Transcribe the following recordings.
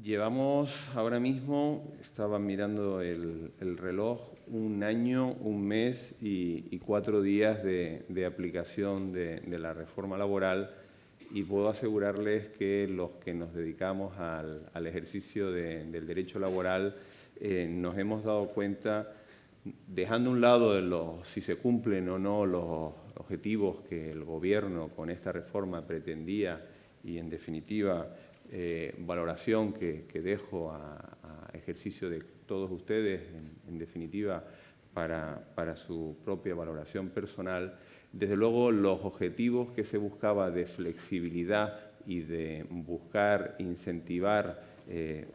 Llevamos ahora mismo, estaba mirando el reloj, 1 año, 1 mes y 4 días de aplicación de la reforma laboral, y puedo asegurarles que los que nos dedicamos al ejercicio del derecho laboral nos hemos dado cuenta, dejando a un lado si se cumplen o no los objetivos que el Gobierno con esta reforma pretendía, y en definitiva valoración que dejo a ejercicio de todos ustedes, en definitiva para su propia valoración personal. Desde luego, los objetivos que se buscaba de flexibilidad y de buscar incentivar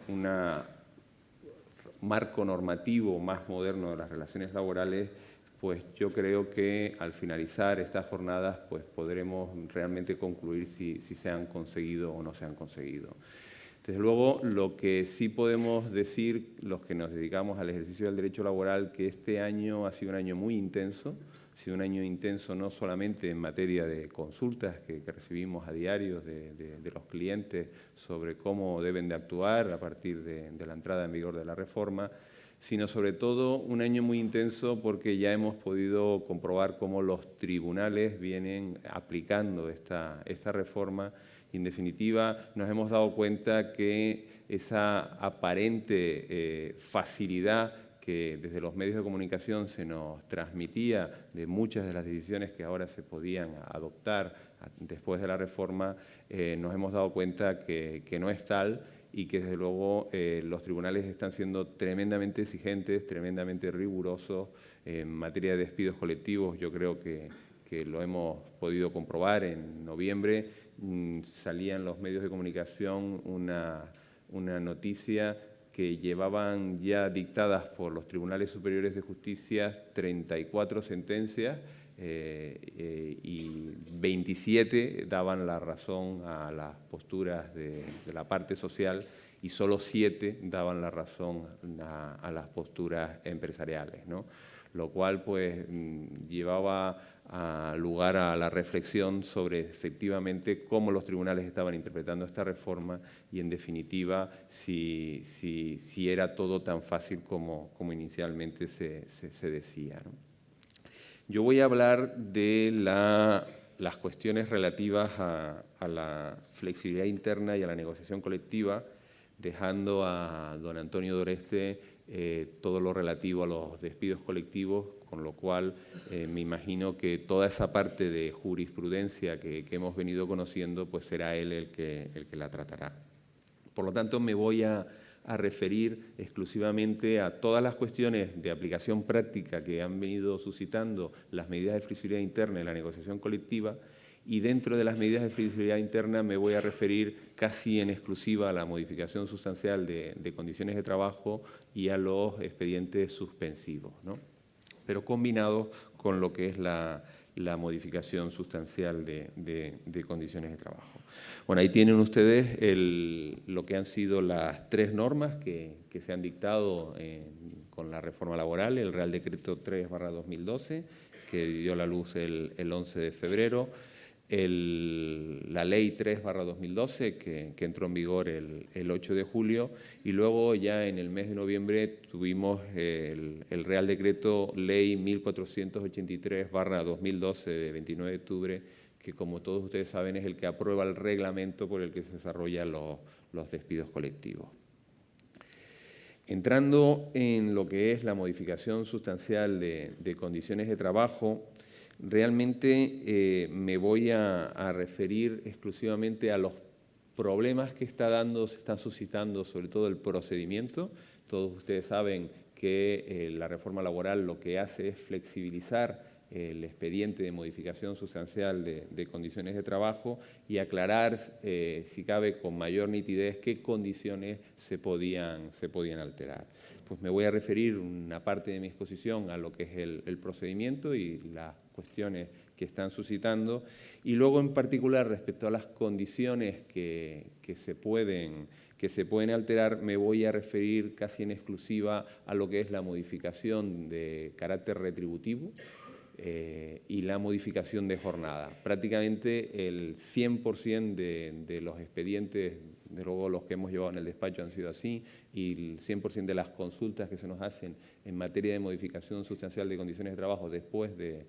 un marco normativo más moderno de las relaciones laborales, pues yo creo que al finalizar estas jornadas pues podremos realmente concluir si se han conseguido o no se han conseguido. Desde luego, lo que sí podemos decir, los que nos dedicamos al ejercicio del derecho laboral, que este año ha sido un año muy intenso. Ha sido un año intenso no solamente en materia de consultas que recibimos a diario de los clientes sobre cómo deben de actuar a partir de la entrada en vigor de la reforma, sino sobre todo un año muy intenso porque ya hemos podido comprobar cómo los tribunales vienen aplicando esta reforma. Y en definitiva, nos hemos dado cuenta que esa aparente facilidad que desde los medios de comunicación se nos transmitía de muchas de las decisiones que ahora se podían adoptar después de la reforma, nos hemos dado cuenta que no es tal, y que desde luego los tribunales están siendo tremendamente exigentes, tremendamente rigurosos. En materia de despidos colectivos, yo creo que lo hemos podido comprobar. En noviembre salía en los medios de comunicación una noticia que llevaban ya dictadas por los Tribunales Superiores de Justicia 34 sentencias y 27 daban la razón a las posturas de la parte social, y solo 7 daban la razón a las posturas empresariales, ¿no? Lo cual pues llevaba lugar a la reflexión sobre efectivamente cómo los tribunales estaban interpretando esta reforma y, en definitiva, si era todo tan fácil como inicialmente se decía, ¿no? Yo voy a hablar de las cuestiones relativas a la flexibilidad interna y a la negociación colectiva, dejando a don Antonio Doreste todo lo relativo a los despidos colectivos, con lo cual me imagino que toda esa parte de jurisprudencia que hemos venido conociendo, pues será él el que la tratará. Por lo tanto, me voy a referir exclusivamente a todas las cuestiones de aplicación práctica que han venido suscitando las medidas de flexibilidad interna y la negociación colectiva, y dentro de las medidas de flexibilidad interna me voy a referir casi en exclusiva a la modificación sustancial de condiciones de trabajo y a los expedientes suspensivos, ¿no? Pero combinados con lo que es la modificación sustancial de condiciones de trabajo. Bueno, ahí tienen ustedes lo que han sido las 3 normas que se han dictado con la reforma laboral: el Real Decreto 3/2012, que dio la luz el 11 de febrero, la Ley 3/2012, que entró en vigor el 8 de julio, y luego ya en el mes de noviembre tuvimos el Real Decreto Ley 1483/2012 de 29 de octubre, que, como todos ustedes saben, es el que aprueba el reglamento por el que se desarrollan los despidos colectivos. Entrando en lo que es la modificación sustancial de condiciones de trabajo, realmente me voy a referir exclusivamente a los problemas que se están suscitando, sobre todo el procedimiento. Todos ustedes saben que la reforma laboral lo que hace es flexibilizar el expediente de modificación sustancial de condiciones de trabajo y aclarar, si cabe, con mayor nitidez qué condiciones se podían alterar. Pues me voy a referir una parte de mi exposición a lo que es el procedimiento y las cuestiones que están suscitando, y luego en particular respecto a las condiciones que se pueden alterar, me voy a referir casi en exclusiva a lo que es la modificación de carácter retributivo y la modificación de jornada. Prácticamente el 100% de los expedientes de luego los que hemos llevado en el despacho han sido así, y el 100% de las consultas que se nos hacen en materia de modificación sustancial de condiciones de trabajo después de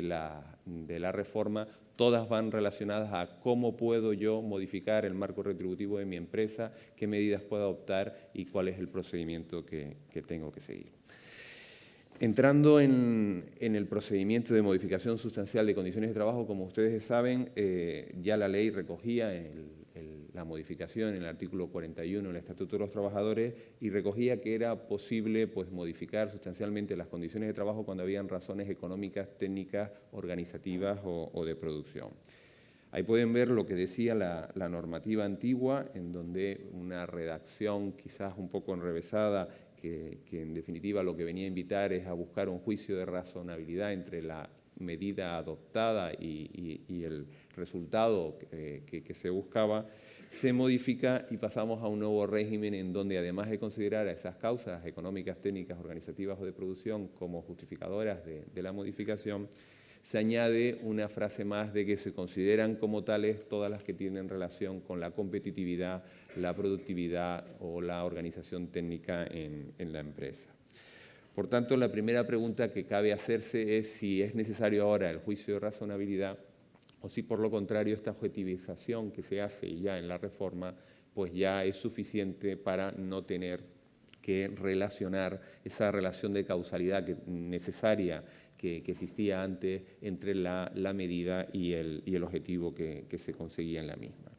la reforma, todas van relacionadas a cómo puedo yo modificar el marco retributivo de mi empresa, qué medidas puedo adoptar y cuál es el procedimiento que tengo que seguir. Entrando en el procedimiento de modificación sustancial de condiciones de trabajo, como ustedes saben, ya la ley recogía la modificación en el artículo 41 del Estatuto de los Trabajadores y recogía que era posible pues, modificar sustancialmente las condiciones de trabajo cuando habían razones económicas, técnicas, organizativas o de producción. Ahí pueden ver lo que decía la normativa antigua, en donde una redacción quizás un poco enrevesada, que en definitiva lo que venía a invitar es a buscar un juicio de razonabilidad entre la medida adoptada y el resultado que se buscaba, se modifica y pasamos a un nuevo régimen en donde además de considerar a esas causas económicas, técnicas, organizativas o de producción como justificadoras de la modificación, se añade una frase más de que se consideran como tales todas las que tienen relación con la competitividad, la productividad o la organización técnica en la empresa. Por tanto, la primera pregunta que cabe hacerse es si es necesario ahora el juicio de razonabilidad o si por lo contrario esta objetivización que se hace ya en la reforma pues ya es suficiente para no tener que relacionar esa relación de causalidad necesaria que existía antes entre la medida y el objetivo que se conseguía en la misma.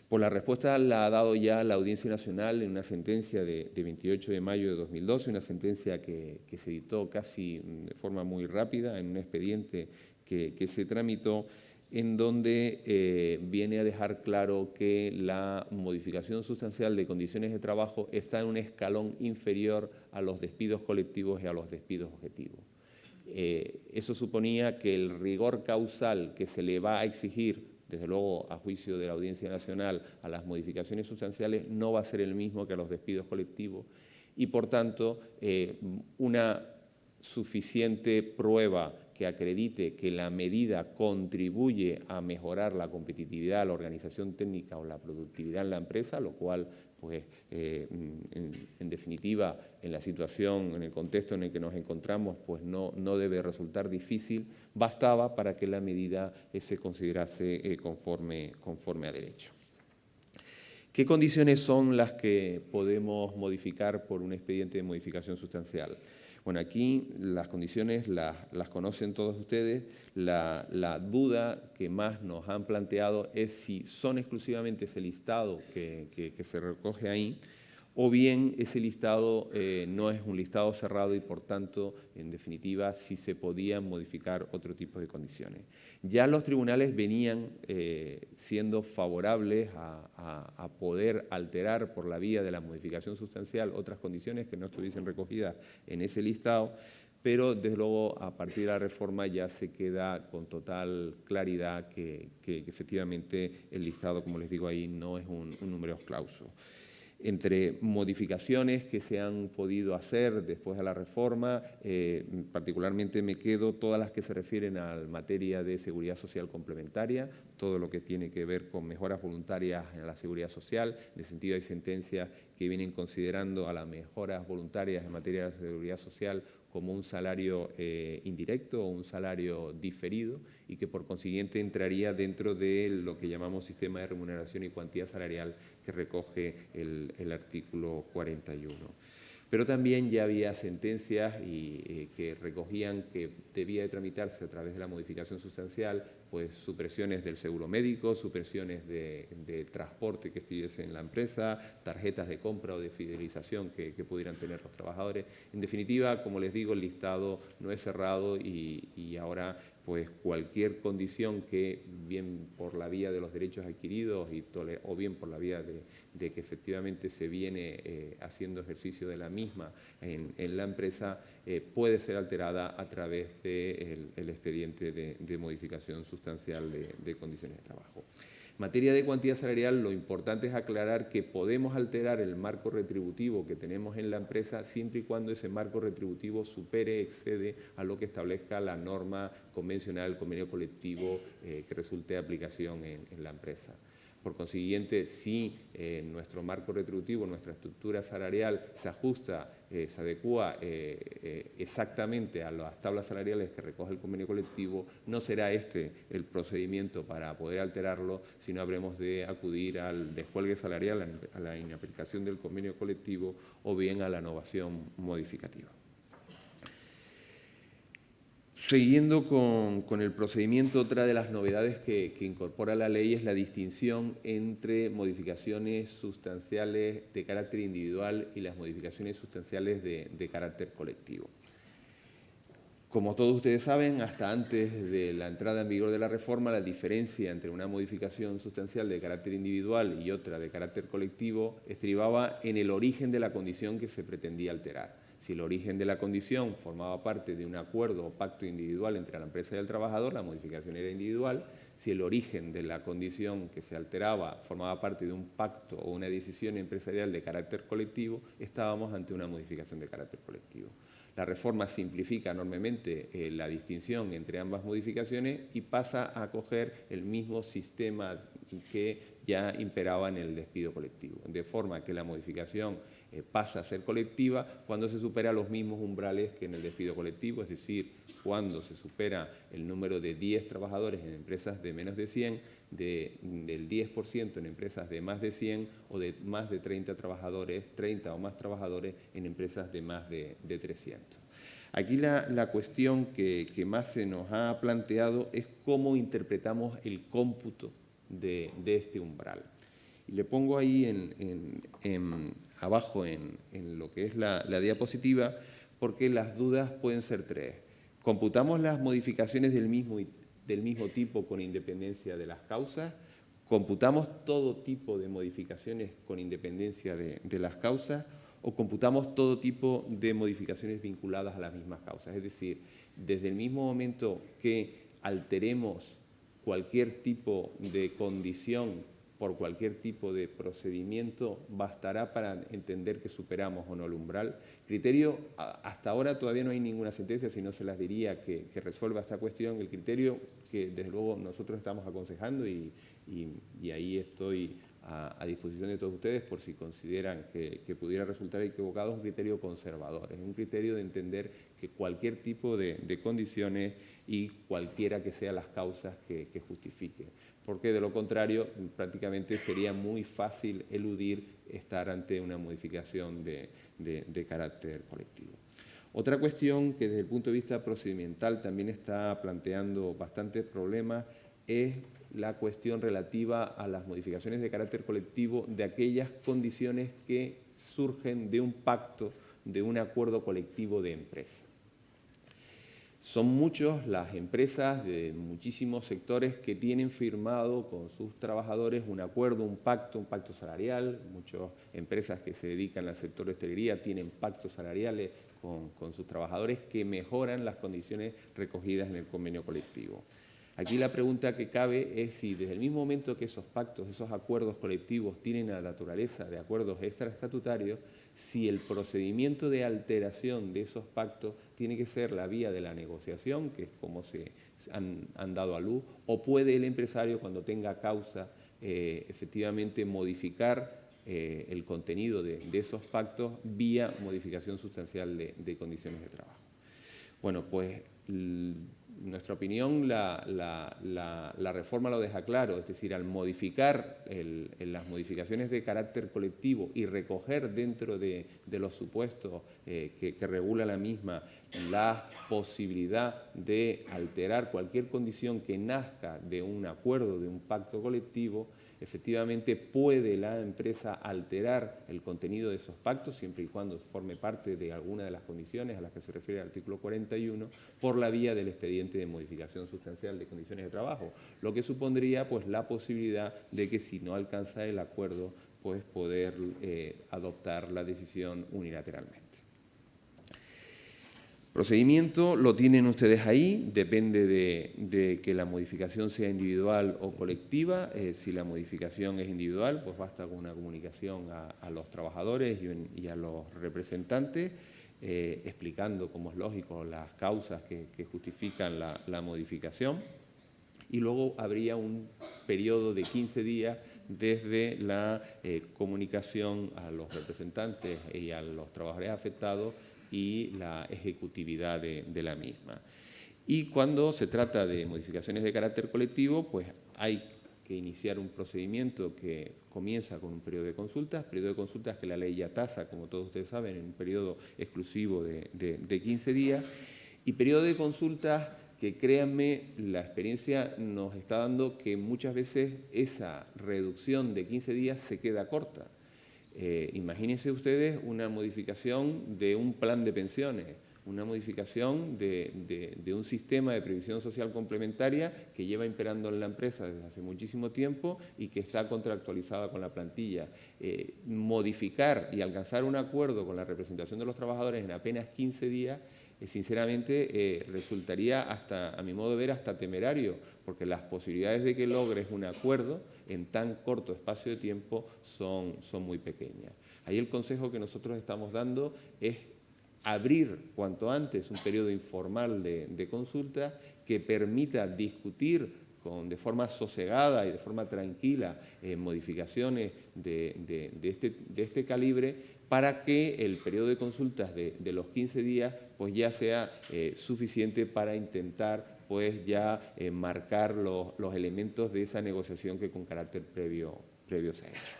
Pues la respuesta la ha dado ya la Audiencia Nacional en una sentencia de 28 de mayo de 2012, una sentencia que se dictó casi de forma muy rápida en un expediente que se tramitó, en donde viene a dejar claro que la modificación sustancial de condiciones de trabajo está en un escalón inferior a los despidos colectivos y a los despidos objetivos. Eso suponía que el rigor causal que se le va a exigir, desde luego a juicio de la Audiencia Nacional, a las modificaciones sustanciales no va a ser el mismo que a los despidos colectivos y, por tanto, una suficiente prueba que acredite que la medida contribuye a mejorar la competitividad, la organización técnica o la productividad en la empresa, lo cual, pues, en definitiva, en la situación, en el contexto en el que nos encontramos, pues no debe resultar difícil, bastaba para que la medida se considerase conforme a derecho. ¿Qué condiciones son las que podemos modificar por un expediente de modificación sustancial? Bueno, aquí las condiciones las conocen todos ustedes. La duda que más nos han planteado es si son exclusivamente ese listado que se recoge ahí, o bien ese listado no es un listado cerrado y, por tanto, en definitiva, si se podían modificar otro tipo de condiciones. Ya los tribunales venían siendo favorables a poder alterar por la vía de la modificación sustancial otras condiciones que no estuviesen recogidas en ese listado, pero desde luego a partir de la reforma ya se queda con total claridad que efectivamente el listado, como les digo ahí, no es un numerus clausus. Entre modificaciones que se han podido hacer después de la reforma, particularmente me quedo todas las que se refieren a la materia de seguridad social complementaria, todo lo que tiene que ver con mejoras voluntarias en la seguridad social. En ese sentido hay sentencias que vienen considerando a las mejoras voluntarias en materia de seguridad social como un salario indirecto o un salario diferido y que por consiguiente entraría dentro de lo que llamamos sistema de remuneración y cuantía salarial que recoge el artículo 41. Pero también ya había sentencias que recogían que debía de tramitarse a través de la modificación sustancial, pues supresiones del seguro médico, supresiones de transporte que estuviese en la empresa, tarjetas de compra o de fidelización que pudieran tener los trabajadores. En definitiva, como les digo, el listado no es cerrado y ahora pues cualquier condición que, bien por la vía de los derechos adquiridos o bien por la vía de que efectivamente se viene haciendo ejercicio de la misma en la empresa, puede ser alterada a través del expediente de modificación sustancial de condiciones de trabajo. En materia de cuantía salarial, lo importante es aclarar que podemos alterar el marco retributivo que tenemos en la empresa siempre y cuando ese marco retributivo excede a lo que establezca la norma convencional, el convenio colectivo que resulte de aplicación en la empresa. Por consiguiente, si nuestro marco retributivo, nuestra estructura salarial se ajusta, se adecúa exactamente a las tablas salariales que recoge el convenio colectivo, no será este el procedimiento para poder alterarlo, sino habremos de acudir al descuelgue salarial, a la inaplicación del convenio colectivo o bien a la novación modificativa. Siguiendo con el procedimiento, otra de las novedades que incorpora la ley es la distinción entre modificaciones sustanciales de carácter individual y las modificaciones sustanciales de carácter colectivo. Como todos ustedes saben, hasta antes de la entrada en vigor de la reforma, la diferencia entre una modificación sustancial de carácter individual y otra de carácter colectivo estribaba en el origen de la condición que se pretendía alterar. Si el origen de la condición formaba parte de un acuerdo o pacto individual entre la empresa y el trabajador, la modificación era individual. Si el origen de la condición que se alteraba formaba parte de un pacto o una decisión empresarial de carácter colectivo, estábamos ante una modificación de carácter colectivo. La reforma simplifica enormemente la distinción entre ambas modificaciones y pasa a acoger el mismo sistema que ya imperaba en el despido colectivo, de forma que la modificación pasa a ser colectiva cuando se supera los mismos umbrales que en el despido colectivo, es decir, cuando se supera el número de 10 trabajadores en empresas de menos de 100, del 10% en empresas de más de 100 o de más de 30 trabajadores, 30 o más trabajadores en empresas de más de 300. Aquí la cuestión que más se nos ha planteado es cómo interpretamos el cómputo de este umbral. Y le pongo ahí abajo en lo que es la diapositiva, porque las dudas pueden ser tres. ¿Computamos las modificaciones del mismo tipo con independencia de las causas? ¿Computamos todo tipo de modificaciones con independencia de las causas? ¿O computamos todo tipo de modificaciones vinculadas a las mismas causas? Es decir, desde el mismo momento que alteremos cualquier tipo de condición por cualquier tipo de procedimiento, bastará para entender que superamos o no el umbral. Criterio, hasta ahora todavía no hay ninguna sentencia, si no se las diría que resuelva esta cuestión. El criterio que desde luego nosotros estamos aconsejando y ahí estoy a disposición de todos ustedes por si consideran que pudiera resultar equivocado, es un criterio conservador, es un criterio de entender que cualquier tipo de condiciones y cualquiera que sean las causas que justifiquen, porque de lo contrario prácticamente sería muy fácil eludir estar ante una modificación de carácter colectivo. Otra cuestión que desde el punto de vista procedimental también está planteando bastantes problemas es la cuestión relativa a las modificaciones de carácter colectivo de aquellas condiciones que surgen de un pacto, de un acuerdo colectivo de empresa. Son muchas las empresas de muchísimos sectores que tienen firmado con sus trabajadores un acuerdo, un pacto salarial. Muchas empresas que se dedican al sector de hostelería tienen pactos salariales con sus trabajadores que mejoran las condiciones recogidas en el convenio colectivo. Aquí la pregunta que cabe es si desde el mismo momento que esos pactos, esos acuerdos colectivos tienen la naturaleza de acuerdos extraestatutarios, si el procedimiento de alteración de esos pactos tiene que ser la vía de la negociación, que es como se han dado a luz, o puede el empresario, cuando tenga causa, efectivamente modificar el contenido de esos pactos vía modificación sustancial de condiciones de trabajo. Bueno, pues en nuestra opinión la reforma lo deja claro, es decir, al modificar las modificaciones de carácter colectivo y recoger dentro de los supuestos que regula la misma la posibilidad de alterar cualquier condición que nazca de un acuerdo, de un pacto colectivo, efectivamente puede la empresa alterar el contenido de esos pactos siempre y cuando forme parte de alguna de las condiciones a las que se refiere el artículo 41 por la vía del expediente de modificación sustancial de condiciones de trabajo, lo que supondría pues la posibilidad de que si no alcanza el acuerdo pues poder adoptar la decisión unilateralmente. Procedimiento lo tienen ustedes ahí, depende de que la modificación sea individual o colectiva. Si la modificación es individual, pues basta con una comunicación a los trabajadores y a los representantes, explicando, como es lógico, las causas que justifican la modificación. Y luego habría un periodo de 15 días desde la comunicación a los representantes y a los trabajadores afectados y la ejecutividad de la misma. Y cuando se trata de modificaciones de carácter colectivo, pues hay que iniciar un procedimiento que comienza con un periodo de consultas que la ley ya tasa, como todos ustedes saben, en un periodo exclusivo de 15 días, y periodo de consultas que, créanme, la experiencia nos está dando que muchas veces esa reducción de 15 días se queda corta. Imagínense ustedes una modificación de un plan de pensiones, una modificación de un sistema de previsión social complementaria que lleva imperando en la empresa desde hace muchísimo tiempo y que está contractualizada con la plantilla. Modificar y alcanzar un acuerdo con la representación de los trabajadores en apenas 15 días, sinceramente, resultaría hasta, a mi modo de ver, hasta temerario, porque las posibilidades de que logres un acuerdo en tan corto espacio de tiempo son muy pequeñas. Ahí el consejo que nosotros estamos dando es abrir cuanto antes un periodo informal de consulta que permita discutir de forma sosegada y de forma tranquila modificaciones de este calibre, para que el periodo de consultas de los 15 días pues ya sea suficiente para intentar pues ya marcar los elementos de esa negociación que con carácter previo se ha hecho.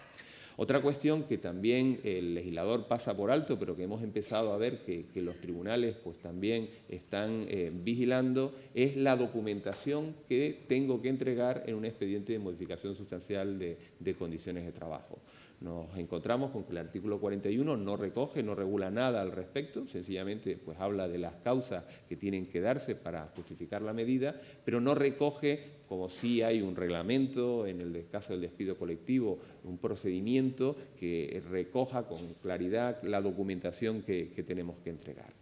Otra cuestión que también el legislador pasa por alto, pero que hemos empezado a ver que los tribunales pues también están vigilando, es la documentación que tengo que entregar en un expediente de modificación sustancial de condiciones de trabajo. Nos encontramos con que el artículo 41 no recoge, no regula nada al respecto, sencillamente pues habla de las causas que tienen que darse para justificar la medida, pero no recoge, como sí hay un reglamento en el caso del despido colectivo, un procedimiento que recoja con claridad la documentación que tenemos que entregar.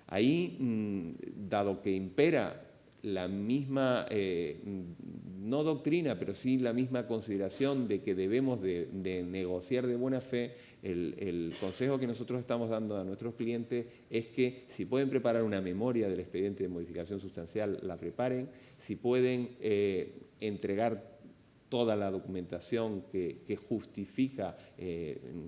Ahí, dado que impera la misma, no doctrina, pero sí la misma consideración de que debemos de negociar de buena fe, el consejo que nosotros estamos dando a nuestros clientes es que si pueden preparar una memoria del expediente de modificación sustancial, la preparen. Si pueden entregar toda la documentación que justifica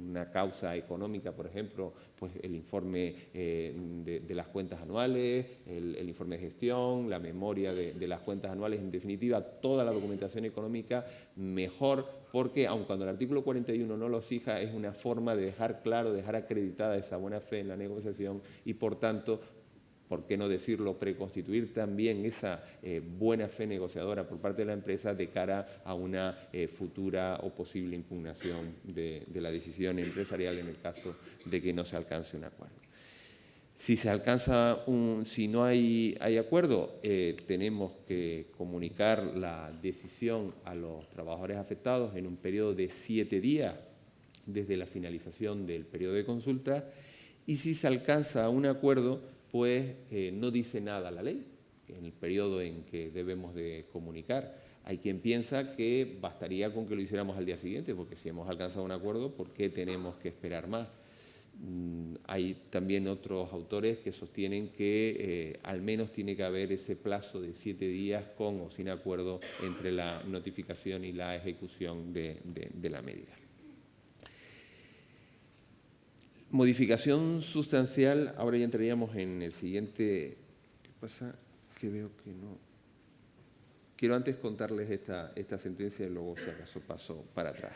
una causa económica, por ejemplo, pues el informe de las cuentas anuales, el informe de gestión, la memoria de las cuentas anuales, en definitiva, toda la documentación económica, mejor, porque aun cuando el artículo 41 no lo exija, es una forma de dejar claro, dejar acreditada esa buena fe en la negociación y, por tanto, ¿por qué no decirlo?, preconstituir también esa buena fe negociadora por parte de la empresa de cara a una futura o posible impugnación de la decisión empresarial en el caso de que no se alcance un acuerdo. Si se alcanza si no hay acuerdo, tenemos que comunicar la decisión a los trabajadores afectados en un periodo de 7 días desde la finalización del periodo de consulta, y si se alcanza un acuerdo, pues no dice nada la ley en el periodo en que debemos de comunicar. Hay quien piensa que bastaría con que lo hiciéramos al día siguiente, porque si hemos alcanzado un acuerdo, ¿por qué tenemos que esperar más? Hay también otros autores que sostienen que al menos tiene que haber ese plazo de 7 días con o sin acuerdo entre la notificación y la ejecución de la medida. Modificación sustancial, ahora ya entraríamos en el siguiente. ¿Qué pasa? Que veo que no. Quiero antes contarles esta sentencia y luego, si acaso, paso para atrás.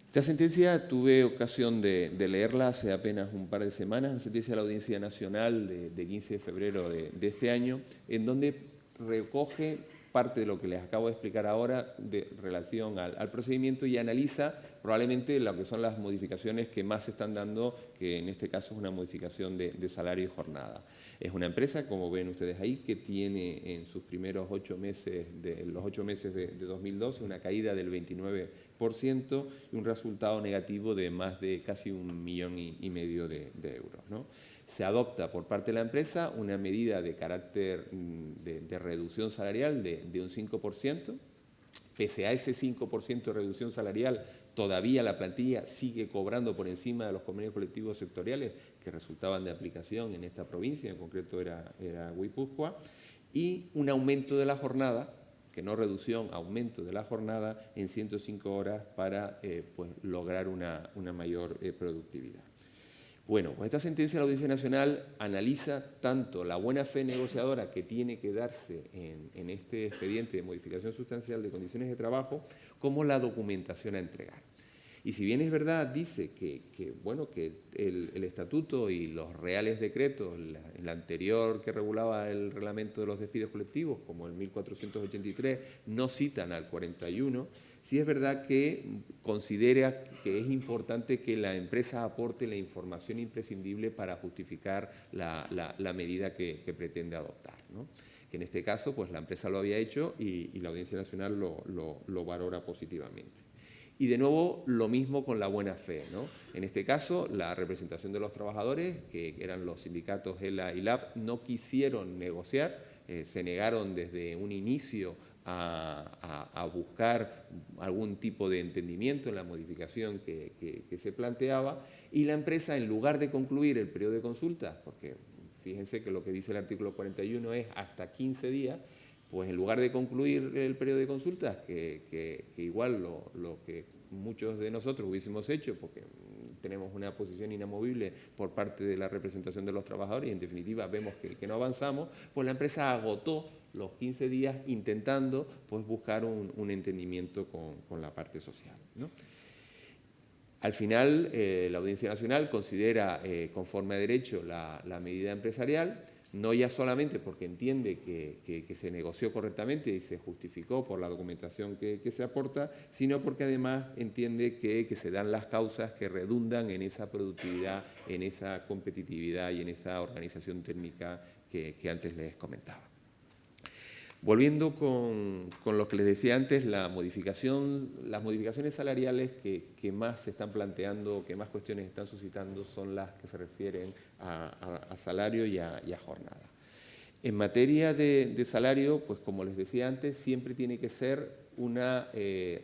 Esta sentencia tuve ocasión de leerla hace apenas un par de semanas, la sentencia de la Audiencia Nacional de 15 de febrero de este año, en donde recoge parte de lo que les acabo de explicar ahora de relación al procedimiento y analiza probablemente lo que son las modificaciones que más se están dando, que en este caso es una modificación de salario y jornada. Es una empresa, como ven ustedes ahí, que tiene en sus primeros 8 meses, los 8 meses de 2012, una caída del 29% y un resultado negativo de más de casi 1,5 millones de euros, ¿no? Se adopta por parte de la empresa una medida de carácter de reducción salarial de un 5%. Pese a ese 5% de reducción salarial, todavía la plantilla sigue cobrando por encima de los convenios colectivos sectoriales que resultaban de aplicación en esta provincia, en concreto era Guipúzcoa, y un aumento de la jornada que no reducción, aumento de la jornada en 105 horas para pues lograr una mayor productividad. Bueno, pues esta sentencia de la Audiencia Nacional analiza tanto la buena fe negociadora que tiene que darse en este expediente de modificación sustancial de condiciones de trabajo, como la documentación a entregar. Y si bien es verdad, dice que el estatuto y los reales decretos, el anterior que regulaba el reglamento de los despidos colectivos, como el 1483, no citan al 41, sí es verdad que considera que es importante que la empresa aporte la información imprescindible para justificar la medida que pretende adoptar, ¿no? Que en este caso pues la empresa lo había hecho y la Audiencia Nacional lo valora positivamente. Y de nuevo, lo mismo con la buena fe, ¿no? En este caso, la representación de los trabajadores, que eran los sindicatos ELA y LAB, no quisieron negociar, se negaron desde un inicio a buscar algún tipo de entendimiento en la modificación que se planteaba, y la empresa, en lugar de concluir el periodo de consulta, porque fíjense que lo que dice el artículo 41 es hasta 15 días, pues en lugar de concluir el periodo de consultas, que igual lo que muchos de nosotros hubiésemos hecho, porque tenemos una posición inamovible por parte de la representación de los trabajadores y en definitiva vemos que no avanzamos, pues la empresa agotó los 15 días intentando pues buscar un entendimiento con la parte social, ¿no? Al final, la Audiencia Nacional considera conforme a derecho la medida empresarial, no ya solamente porque entiende que se negoció correctamente y se justificó por la documentación que se aporta, sino porque además entiende que se dan las causas que redundan en esa productividad, en esa competitividad y en esa organización técnica que antes les comentaba. Volviendo con lo que les decía antes, las modificaciones salariales que más se están planteando, que más cuestiones están suscitando, son las que se refieren a salario y a jornada. En materia de salario, pues como les decía antes, siempre tiene que ser una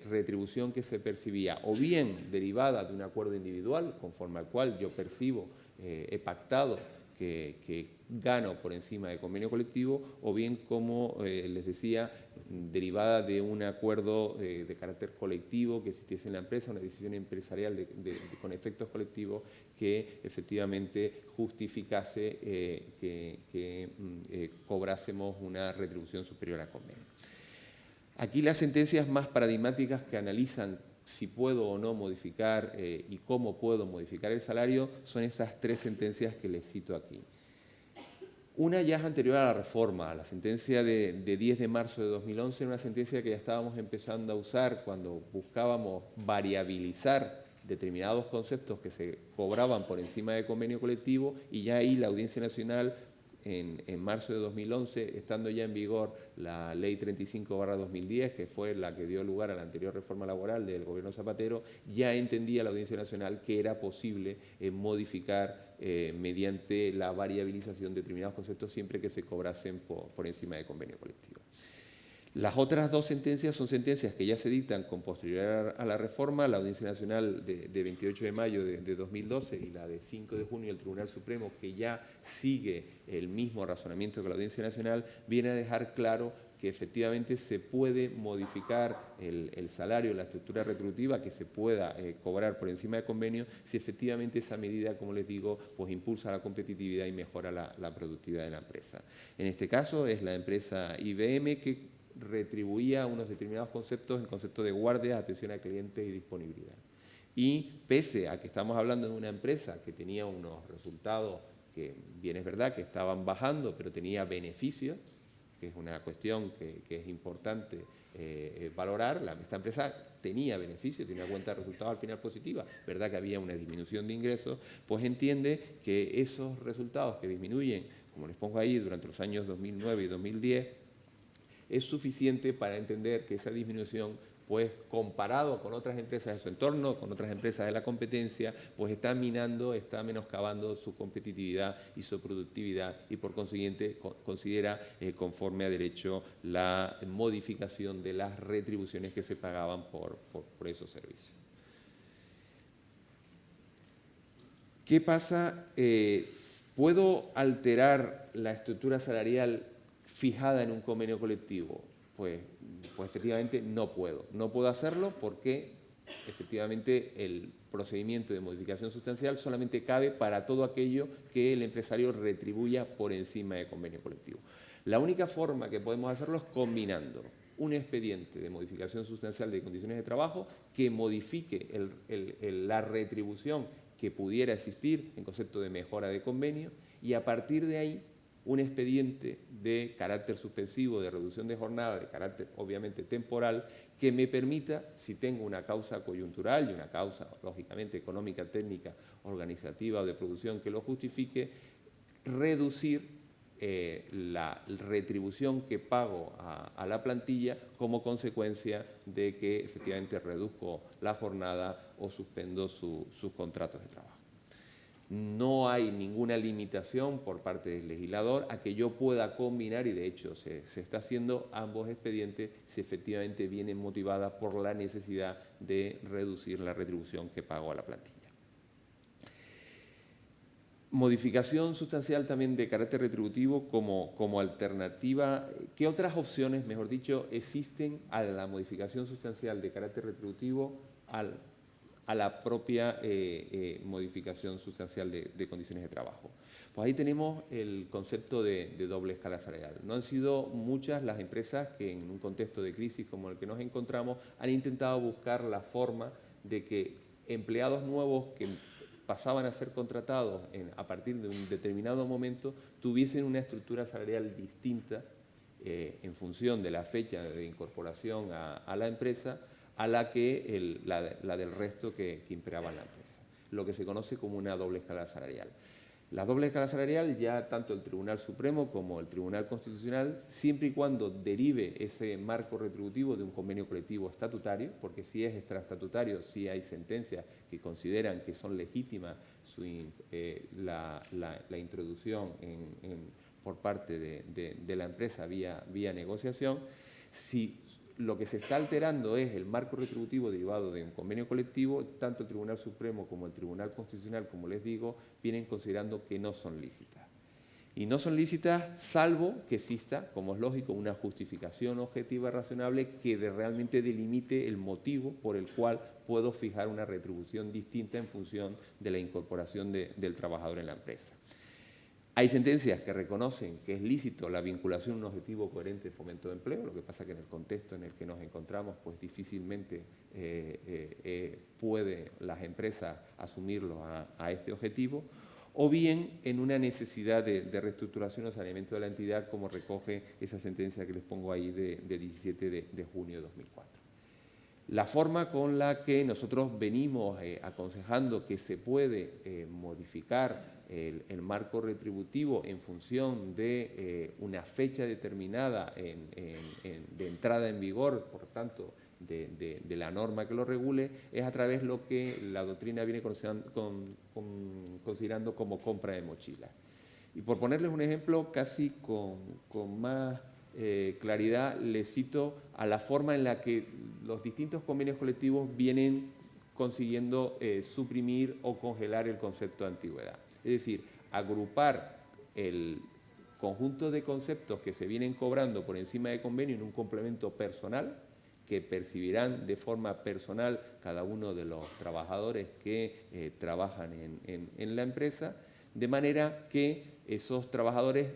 retribución que se percibía o bien derivada de un acuerdo individual, conforme al cual yo percibo, he pactado que gano por encima del convenio colectivo, o bien, como les decía, derivada de un acuerdo de carácter colectivo que existiese en la empresa, una decisión empresarial con efectos colectivos que efectivamente justificase que cobrásemos una retribución superior al convenio. Aquí las sentencias más paradigmáticas que analizan si puedo o no modificar y cómo puedo modificar el salario son esas tres sentencias que les cito aquí. Una ya es anterior a la reforma, la sentencia de 10 de marzo de 2011, una sentencia que ya estábamos empezando a usar cuando buscábamos variabilizar determinados conceptos que se cobraban por encima del convenio colectivo, y ya ahí la Audiencia Nacional, en marzo de 2011, estando ya en vigor la Ley 35/2010, que fue la que dio lugar a la anterior reforma laboral del gobierno Zapatero, ya entendía la Audiencia Nacional que era posible modificar mediante la variabilización de determinados conceptos siempre que se cobrasen por encima del convenio colectivo. Las otras dos sentencias son sentencias que ya se dictan con posterioridad a la reforma, la Audiencia Nacional de 28 de mayo de 2012 y la de 5 de junio del Tribunal Supremo, que ya sigue el mismo razonamiento que la Audiencia Nacional, viene a dejar claro que efectivamente se puede modificar el salario, la estructura retributiva que se pueda cobrar por encima del convenio, si efectivamente esa medida, como les digo, pues impulsa la competitividad y mejora la productividad de la empresa. En este caso es la empresa IBM, que retribuía unos determinados conceptos en concepto de guardia, atención al cliente y disponibilidad. Y pese a que estamos hablando de una empresa que tenía unos resultados que, bien es verdad, que estaban bajando, pero tenía beneficios, que es una cuestión que es importante valorar, esta empresa tenía beneficios, tenía una cuenta de resultados al final positiva, verdad que había una disminución de ingresos, pues entiende que esos resultados que disminuyen, como les pongo ahí, durante los años 2009 y 2010, es suficiente para entender que esa disminución, pues comparado con otras empresas de su entorno, con otras empresas de la competencia, pues está minando, está menoscabando su competitividad y su productividad, y por consiguiente considera conforme a derecho la modificación de las retribuciones que se pagaban por esos servicios. ¿Qué pasa? ¿Puedo alterar la estructura salarial fijada en un convenio colectivo? pues efectivamente no puedo. No puedo hacerlo porque efectivamente el procedimiento de modificación sustancial solamente cabe para todo aquello que el empresario retribuya por encima del convenio colectivo. La única forma que podemos hacerlo es combinando un expediente de modificación sustancial de condiciones de trabajo que modifique la retribución que pudiera existir en concepto de mejora de convenio, y a partir de ahí un expediente de carácter suspensivo, de reducción de jornada, de carácter obviamente temporal, que me permita, si tengo una causa coyuntural y una causa lógicamente económica, técnica, organizativa o de producción que lo justifique, reducir la retribución que pago a la plantilla como consecuencia de que efectivamente reduzco la jornada o suspendo sus contratos de trabajo. No hay ninguna limitación por parte del legislador a que yo pueda combinar, y de hecho se está haciendo, ambos expedientes si efectivamente vienen motivadas por la necesidad de reducir la retribución que pago a la plantilla. Modificación sustancial también de carácter retributivo como alternativa. ¿Qué otras opciones, mejor dicho, existen a la modificación sustancial de carácter retributivo a la propia modificación sustancial de condiciones de trabajo? Pues ahí tenemos el concepto de doble escala salarial. No han sido muchas las empresas que en un contexto de crisis como el que nos encontramos han intentado buscar la forma de que empleados nuevos que pasaban a ser contratados a partir de un determinado momento tuviesen una estructura salarial distinta en función de la fecha de incorporación a la empresa a la del resto que imperaba en la empresa, lo que se conoce como una doble escala salarial. La doble escala salarial ya tanto el Tribunal Supremo como el Tribunal Constitucional, siempre y cuando derive ese marco retributivo de un convenio colectivo estatutario, porque si es extraestatutario, sí hay sentencias que consideran que son legítimas la introducción por parte de la empresa vía negociación. Si lo que se está alterando es el marco retributivo derivado de un convenio colectivo, tanto el Tribunal Supremo como el Tribunal Constitucional, como les digo, vienen considerando que no son lícitas. Y no son lícitas salvo que exista, como es lógico, una justificación objetiva razonable que realmente delimite el motivo por el cual puedo fijar una retribución distinta en función de la incorporación del trabajador en la empresa. Hay sentencias que reconocen que es lícito la vinculación a un objetivo coherente de fomento de empleo, lo que pasa que en el contexto en el que nos encontramos, pues difícilmente pueden las empresas asumirlo a este objetivo, o bien en una necesidad de reestructuración o saneamiento de la entidad, como recoge esa sentencia que les pongo ahí de 17 de junio de 2004. La forma con la que nosotros venimos aconsejando que se puede modificar el marco retributivo en función de una fecha determinada de entrada en vigor, por tanto, de la norma que lo regule, es a través de lo que la doctrina viene considerando como compra de mochilas. Y por ponerles un ejemplo casi con más claridad, les cito a la forma en la que los distintos convenios colectivos vienen consiguiendo suprimir o congelar el concepto de antigüedad. Es decir, agrupar el conjunto de conceptos que se vienen cobrando por encima de convenio en un complemento personal que percibirán de forma personal cada uno de los trabajadores que trabajan en la empresa, de manera que esos trabajadores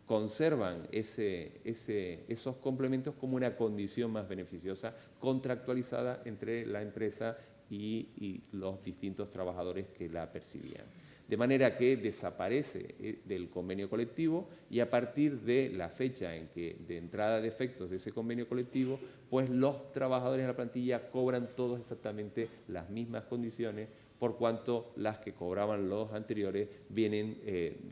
conservan esos complementos como una condición más beneficiosa contractualizada entre la empresa y los distintos trabajadores que la percibían. De manera que desaparece del convenio colectivo y a partir de la fecha de entrada de efectos de ese convenio colectivo, pues los trabajadores de la plantilla cobran todos exactamente las mismas condiciones, por cuanto las que cobraban los anteriores vienen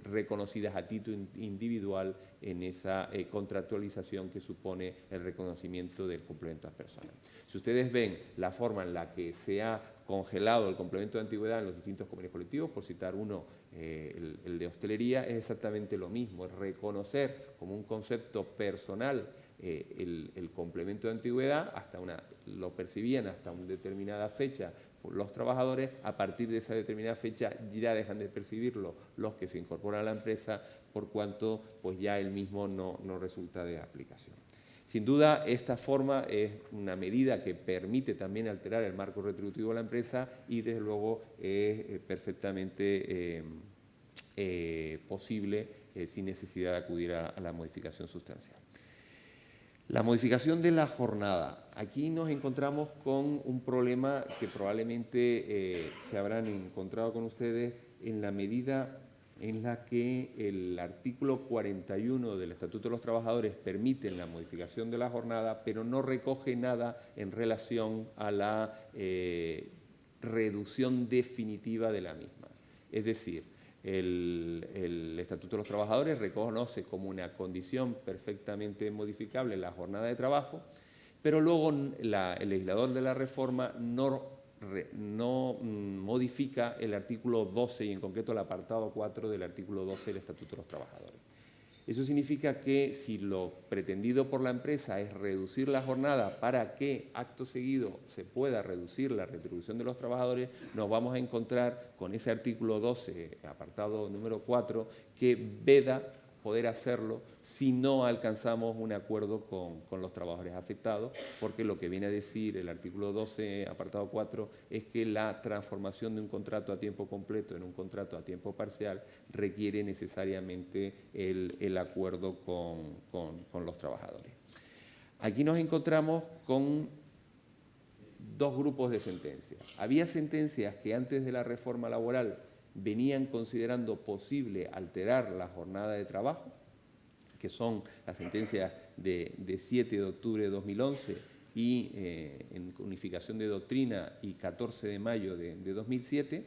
reconocidas a título individual en esa contractualización que supone el reconocimiento del complemento a personas. Si ustedes ven la forma en la que se ha congelado el complemento de antigüedad en los distintos convenios colectivos, por citar uno, el de hostelería, es exactamente lo mismo, es reconocer como un concepto personal el complemento de antigüedad, lo percibían hasta una determinada fecha por los trabajadores, a partir de esa determinada fecha ya dejan de percibirlo los que se incorporan a la empresa, por cuanto pues ya el mismo no resulta de aplicación. Sin duda, esta forma es una medida que permite también alterar el marco retributivo de la empresa y, desde luego, es perfectamente posible sin necesidad de acudir a la modificación sustancial. La modificación de la jornada. Aquí nos encontramos con un problema que probablemente se habrán encontrado con ustedes en la medida en la que el artículo 41 del Estatuto de los Trabajadores permite la modificación de la jornada, pero no recoge nada en relación a la reducción definitiva de la misma. Es decir, el Estatuto de los Trabajadores reconoce como una condición perfectamente modificable la jornada de trabajo, pero luego el legislador de la reforma no modifica el artículo 12 y en concreto el apartado 4 del artículo 12 del Estatuto de los Trabajadores. Eso significa que si lo pretendido por la empresa es reducir la jornada para que acto seguido se pueda reducir la retribución de los trabajadores, nos vamos a encontrar con ese artículo 12, apartado número 4, que veda poder hacerlo si no alcanzamos un acuerdo con los trabajadores afectados, porque lo que viene a decir el artículo 12, apartado 4, es que la transformación de un contrato a tiempo completo en un contrato a tiempo parcial requiere necesariamente el acuerdo con los trabajadores. Aquí nos encontramos con dos grupos de sentencias. Había sentencias que antes de la reforma laboral venían considerando posible alterar la jornada de trabajo, que son las sentencias de 7 de octubre de 2011 y en unificación de doctrina y 14 de mayo de 2007,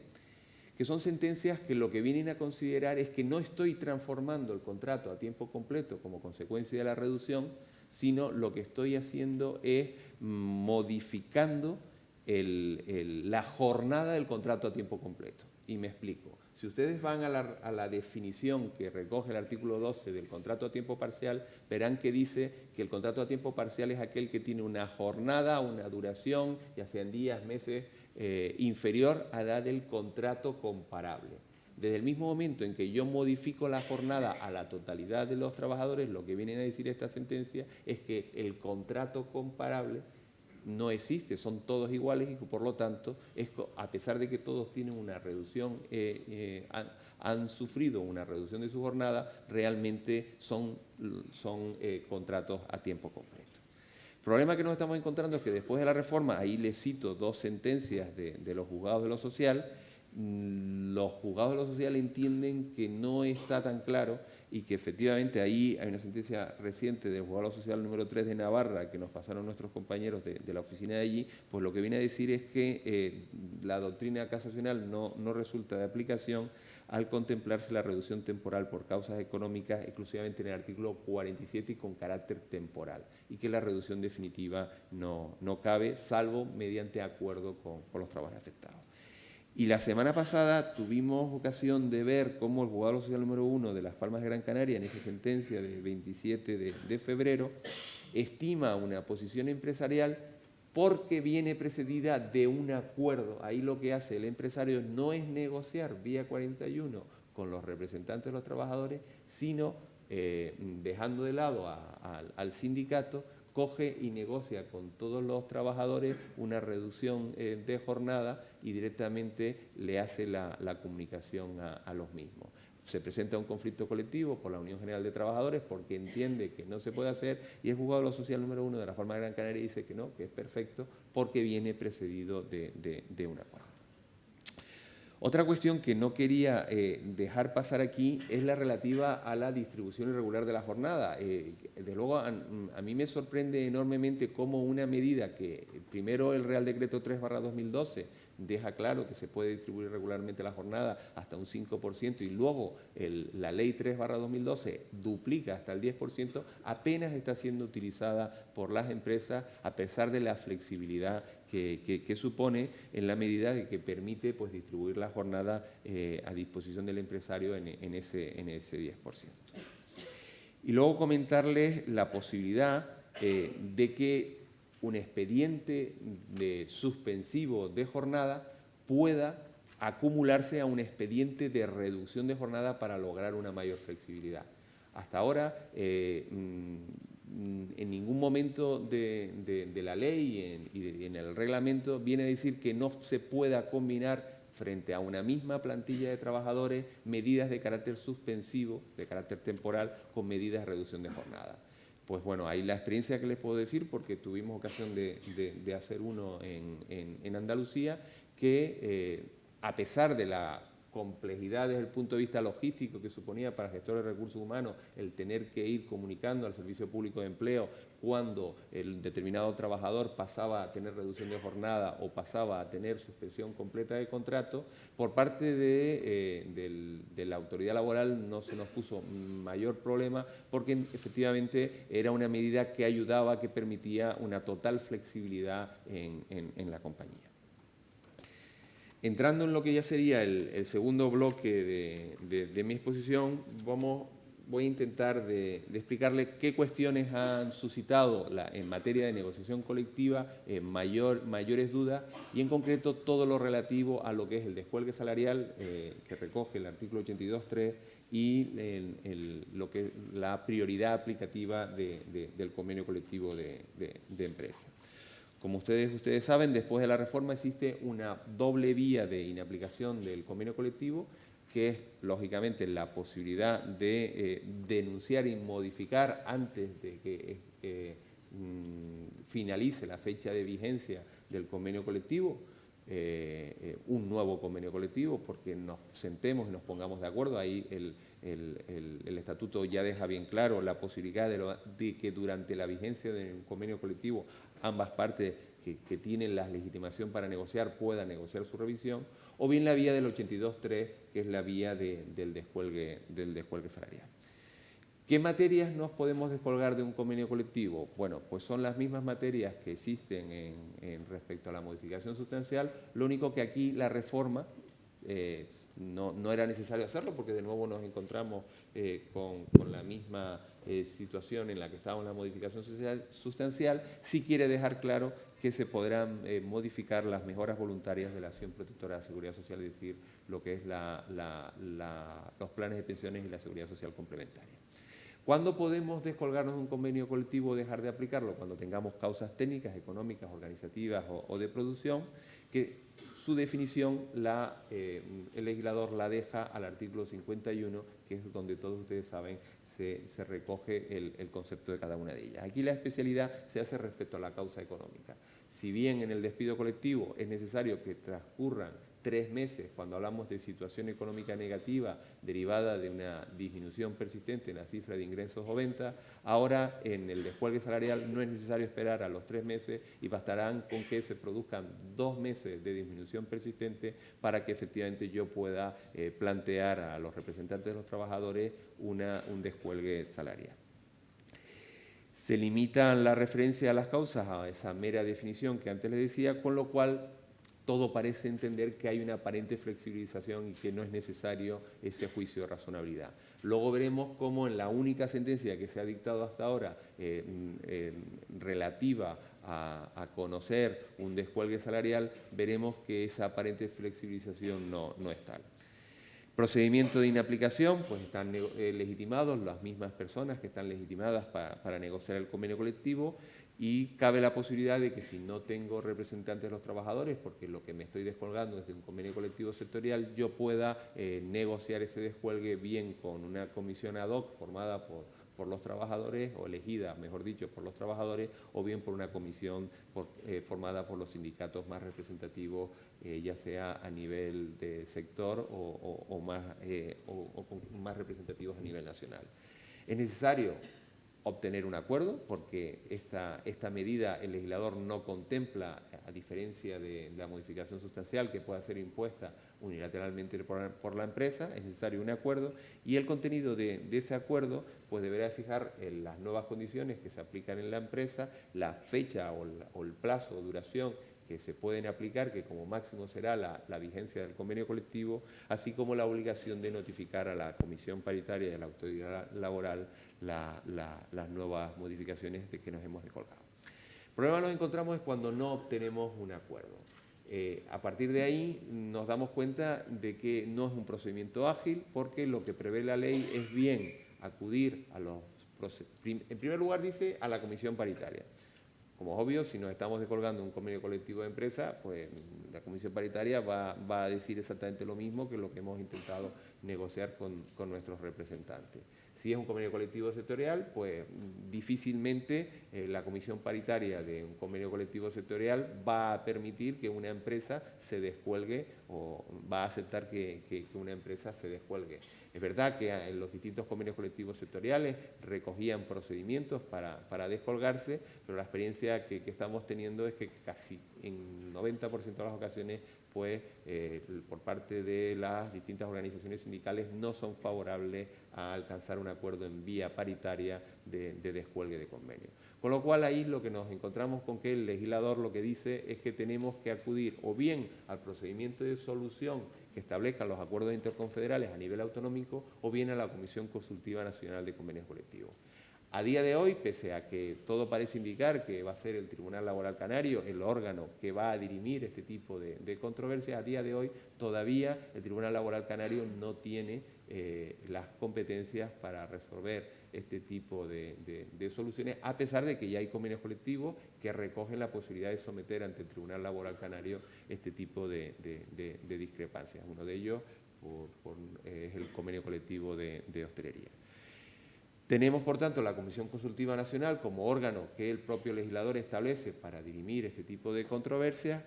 que son sentencias que lo que vienen a considerar es que no estoy transformando el contrato a tiempo completo como consecuencia de la reducción, sino lo que estoy haciendo es modificando la jornada del contrato a tiempo completo. Y me explico. Si ustedes van a la definición que recoge el artículo 12 del contrato a tiempo parcial, verán que dice que el contrato a tiempo parcial es aquel que tiene una jornada, una duración, ya sean días, meses, inferior a la del contrato comparable. Desde el mismo momento en que yo modifico la jornada a la totalidad de los trabajadores, lo que viene a decir esta sentencia es que el contrato comparable no existe, son todos iguales y por lo tanto, a pesar de que todos tienen una reducción, han sufrido una reducción de su jornada, realmente son contratos a tiempo completo. El problema que nos estamos encontrando es que después de la reforma, ahí les cito dos sentencias de los juzgados de lo social, los juzgados de lo social entienden que no está tan claro y que efectivamente ahí hay una sentencia reciente del juzgado de lo social número 3 de Navarra que nos pasaron nuestros compañeros de la oficina de allí, pues lo que viene a decir es que la doctrina casacional no resulta de aplicación al contemplarse la reducción temporal por causas económicas exclusivamente en el artículo 47 y con carácter temporal, y que la reducción definitiva no cabe, salvo mediante acuerdo con los trabajadores afectados. Y la semana pasada tuvimos ocasión de ver cómo el juzgado social número 1 de Las Palmas de Gran Canaria, en esa sentencia de 27 de febrero, estima una posición empresarial porque viene precedida de un acuerdo. Ahí lo que hace el empresario no es negociar vía 41 con los representantes de los trabajadores, sino dejando de lado al sindicato, coge y negocia con todos los trabajadores una reducción de jornada y directamente le hace la comunicación a los mismos. Se presenta un conflicto colectivo por la Unión General de Trabajadores porque entiende que no se puede hacer y el juzgado de lo social número 1 de Las Palmas de Gran Canaria dice que no, que es perfecto porque viene precedido de un acuerdo. Otra cuestión que no quería dejar pasar aquí es la relativa a la distribución irregular de la jornada. Desde luego, a mí me sorprende enormemente cómo una medida que primero el Real Decreto 3/2012 deja claro que se puede distribuir irregularmente la jornada hasta un 5% y luego la Ley 3/2012 duplica hasta el 10%, apenas está siendo utilizada por las empresas a pesar de la flexibilidad que supone en la medida de que permite pues, distribuir la jornada a disposición del empresario en ese 10%. Y luego comentarles la posibilidad de que un expediente suspensivo de jornada pueda acumularse a un expediente de reducción de jornada para lograr una mayor flexibilidad. Hasta ahora, en ningún momento de la ley y en el reglamento viene a decir que no se pueda combinar frente a una misma plantilla de trabajadores medidas de carácter suspensivo, de carácter temporal, con medidas de reducción de jornada. Pues bueno, ahí la experiencia que les puedo decir, porque tuvimos ocasión de hacer uno en Andalucía, que a pesar de la complejidad desde el punto de vista logístico que suponía para gestores de recursos humanos el tener que ir comunicando al Servicio Público de Empleo cuando el determinado trabajador pasaba a tener reducción de jornada o pasaba a tener suspensión completa de contrato, por parte de la autoridad laboral no se nos puso mayor problema porque efectivamente era una medida que ayudaba, que permitía una total flexibilidad en la compañía. Entrando en lo que ya sería el segundo bloque de mi exposición, voy a intentar de explicarles qué cuestiones han suscitado en materia de negociación colectiva mayores dudas y en concreto todo lo relativo a lo que es el descuelgue salarial que recoge el artículo 82.3 y lo que es la prioridad aplicativa del convenio colectivo de empresa. Como ustedes saben, después de la reforma existe una doble vía de inaplicación del convenio colectivo, que es, lógicamente, la posibilidad de denunciar y modificar antes de que finalice la fecha de vigencia del convenio colectivo, un nuevo convenio colectivo, porque nos sentemos y nos pongamos de acuerdo. Ahí el estatuto ya deja bien claro la posibilidad de que durante la vigencia del convenio colectivo ambas partes que tienen la legitimación para negociar puedan negociar su revisión, o bien la vía del 82.3, que es la vía del descuelgue salarial. ¿Qué materias nos podemos descolgar de un convenio colectivo? Bueno, pues son las mismas materias que existen respecto a la modificación sustancial, lo único que aquí la reforma no era necesario hacerlo porque de nuevo nos encontramos con la misma situación en la que estábamos en la modificación sustancial. Sí quiere dejar claro que se podrán modificar las mejoras voluntarias de la acción protectora de la seguridad social, es decir, lo que es los planes de pensiones y la seguridad social complementaria. ¿Cuándo podemos descolgarnos de un convenio colectivo o dejar de aplicarlo? Cuando tengamos causas técnicas, económicas, organizativas o de producción, que su definición el legislador la deja al artículo 51, que es donde todos ustedes saben se recoge el concepto de cada una de ellas. Aquí la especialidad se hace respecto a la causa económica. Si bien en el despido colectivo es necesario que transcurran 3 meses, cuando hablamos de situación económica negativa derivada de una disminución persistente en la cifra de ingresos o ventas, ahora en el descuelgue salarial no es necesario esperar a los 3 meses y bastarán con que se produzcan 2 meses de disminución persistente para que efectivamente yo pueda plantear a los representantes de los trabajadores un descuelgue salarial. Se limita la referencia a las causas a esa mera definición que antes les decía, con lo cual todo parece entender que hay una aparente flexibilización y que no es necesario ese juicio de razonabilidad. Luego veremos cómo en la única sentencia que se ha dictado hasta ahora relativa a conocer un descuelgue salarial, veremos que esa aparente flexibilización no es tal. Procedimiento de inaplicación, pues están legitimados las mismas personas que están legitimadas para negociar el convenio colectivo y cabe la posibilidad de que si no tengo representantes de los trabajadores, porque lo que me estoy descolgando es de un convenio colectivo sectorial, yo pueda negociar ese descuelgue bien con una comisión ad hoc formada por los trabajadores, o elegida, mejor dicho, por los trabajadores, o bien por una comisión formada por los sindicatos más representativos, ya sea a nivel de sector o más representativos a nivel nacional. Es necesario obtener un acuerdo, porque esta medida el legislador no contempla, a diferencia de la modificación sustancial que pueda ser impuesta unilateralmente por la empresa, es necesario un acuerdo y el contenido de ese acuerdo pues deberá fijar las nuevas condiciones que se aplican en la empresa, la fecha o el plazo o duración que se pueden aplicar, que como máximo será la vigencia del convenio colectivo, así como la obligación de notificar a la Comisión Paritaria y a la Autoridad Laboral las nuevas modificaciones de que nos hemos descolgado. El problema nos encontramos es cuando no obtenemos un acuerdo. A partir de ahí nos damos cuenta de que no es un procedimiento ágil, porque lo que prevé la ley es bien acudir a los en primer lugar dice a la comisión paritaria. Como es obvio, si nos estamos descolgando un convenio colectivo de empresa, pues la comisión paritaria va a decir exactamente lo mismo que lo que hemos intentado negociar con nuestros representantes. Si es un convenio colectivo sectorial, pues difícilmente la comisión paritaria de un convenio colectivo sectorial va a permitir que una empresa se descuelgue o va a aceptar que una empresa se descuelgue. Es verdad que en los distintos convenios colectivos sectoriales recogían procedimientos para descolgarse, pero la experiencia que estamos teniendo es que casi en 90% de las ocasiones pues por parte de las distintas organizaciones sindicales no son favorables a alcanzar un acuerdo en vía paritaria de descuelgue de convenio. Con lo cual ahí lo que nos encontramos con que el legislador lo que dice es que tenemos que acudir o bien al procedimiento de solución que establezcan los acuerdos interconfederales a nivel autonómico o bien a la Comisión Consultiva Nacional de Convenios Colectivos. A día de hoy, pese a que todo parece indicar que va a ser el Tribunal Laboral Canario el órgano que va a dirimir este tipo de controversias, a día de hoy todavía el Tribunal Laboral Canario no tiene las competencias para resolver este tipo de soluciones, a pesar de que ya hay convenios colectivos que recogen la posibilidad de someter ante el Tribunal Laboral Canario este tipo de discrepancias. Uno de ellos es el convenio colectivo de hostelería. Tenemos, por tanto, la Comisión Consultiva Nacional como órgano que el propio legislador establece para dirimir este tipo de controversias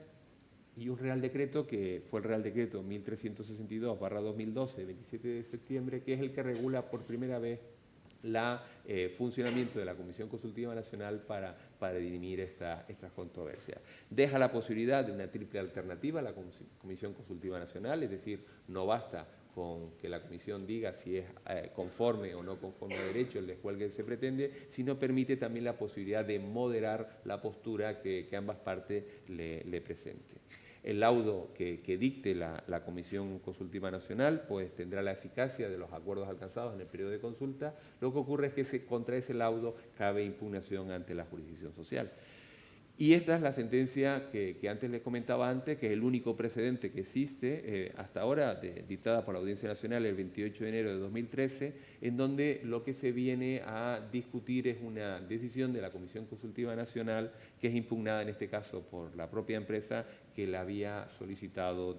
y un Real Decreto que fue el Real Decreto 1362/2012 de 27 de septiembre, que es el que regula por primera vez el funcionamiento de la Comisión Consultiva Nacional para dirimir estas controversias. Deja la posibilidad de una triple alternativa a la Comisión Consultiva Nacional, es decir, no basta con que la comisión diga si es conforme o no conforme a derecho el descuelgue que se pretende, sino permite también la posibilidad de moderar la postura que ambas partes le presenten. El laudo que dicte la Comisión Consultiva Nacional pues tendrá la eficacia de los acuerdos alcanzados en el periodo de consulta. Lo que ocurre es que contra ese laudo cabe impugnación ante la jurisdicción social. Y esta es la sentencia que antes les comentaba antes, que es el único precedente que existe hasta ahora, dictada por la Audiencia Nacional el 28 de enero de 2013, en donde lo que se viene a discutir es una decisión de la Comisión Consultiva Nacional que es impugnada en este caso por la propia empresa que la había solicitado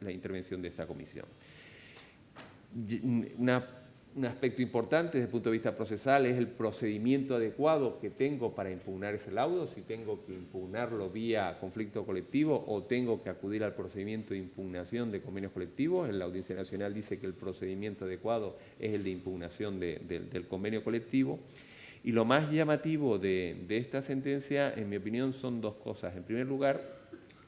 la intervención de esta comisión. Un aspecto importante desde el punto de vista procesal es el procedimiento adecuado que tengo para impugnar ese laudo, si tengo que impugnarlo vía conflicto colectivo o tengo que acudir al procedimiento de impugnación de convenios colectivos. En la Audiencia Nacional dice que el procedimiento adecuado es el de impugnación del convenio colectivo. Y lo más llamativo de esta sentencia, en mi opinión, son dos cosas. En primer lugar,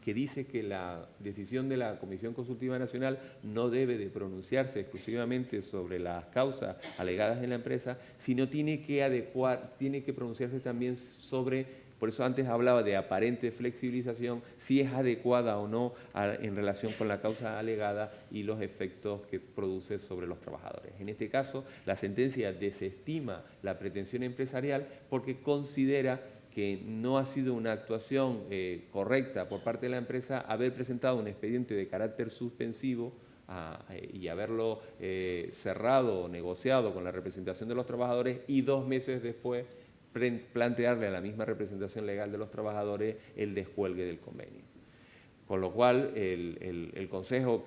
que dice que la decisión de la Comisión Consultiva Nacional no debe de pronunciarse exclusivamente sobre las causas alegadas en la empresa, sino tiene que pronunciarse también sobre, por eso antes hablaba de aparente flexibilización, si es adecuada o no en relación con la causa alegada y los efectos que produce sobre los trabajadores. En este caso, la sentencia desestima la pretensión empresarial porque considera que no ha sido una actuación correcta por parte de la empresa haber presentado un expediente de carácter suspensivo y haberlo cerrado o negociado con la representación de los trabajadores y 2 meses después plantearle a la misma representación legal de los trabajadores el descuelgue del convenio. Con lo cual, el consejo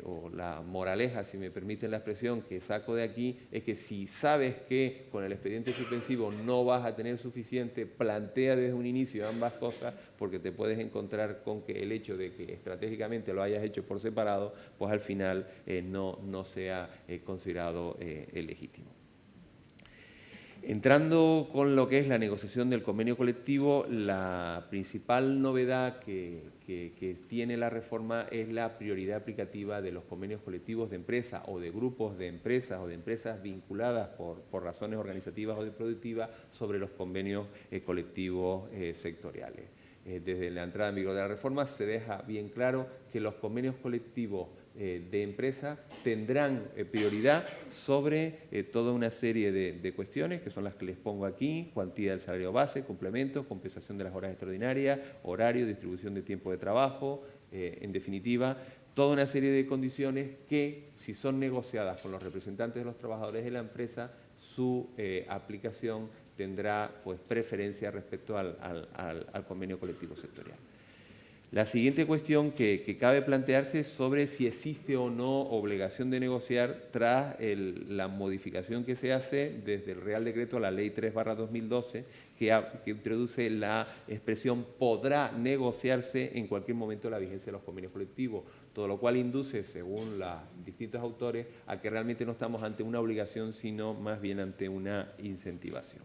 o la moraleja, si me permiten la expresión, que saco de aquí, es que si sabes que con el expediente suspensivo no vas a tener suficiente, plantea desde un inicio ambas cosas, porque te puedes encontrar con que el hecho de que estratégicamente lo hayas hecho por separado, pues al final no sea considerado legítimo. Entrando con lo que es la negociación del convenio colectivo, la principal novedad que tiene la reforma es la prioridad aplicativa de los convenios colectivos de empresa o de grupos de empresas o de empresas vinculadas por razones organizativas o de productivas sobre los convenios colectivos sectoriales. Desde la entrada en vigor de la reforma se deja bien claro que los convenios colectivos de empresa tendrán prioridad sobre toda una serie de cuestiones, que son las que les pongo aquí: cuantía del salario base, complementos, compensación de las horas extraordinarias, horario, distribución de tiempo de trabajo, en definitiva, toda una serie de condiciones que, si son negociadas con los representantes de los trabajadores de la empresa, su aplicación tendrá pues, preferencia respecto al convenio colectivo sectorial. La siguiente cuestión que cabe plantearse es sobre si existe o no obligación de negociar tras la modificación que se hace desde el Real Decreto a la Ley 3/2012, que introduce la expresión podrá negociarse en cualquier momento de la vigencia de los convenios colectivos, todo lo cual induce, según los distintos autores, a que realmente no estamos ante una obligación, sino más bien ante una incentivación.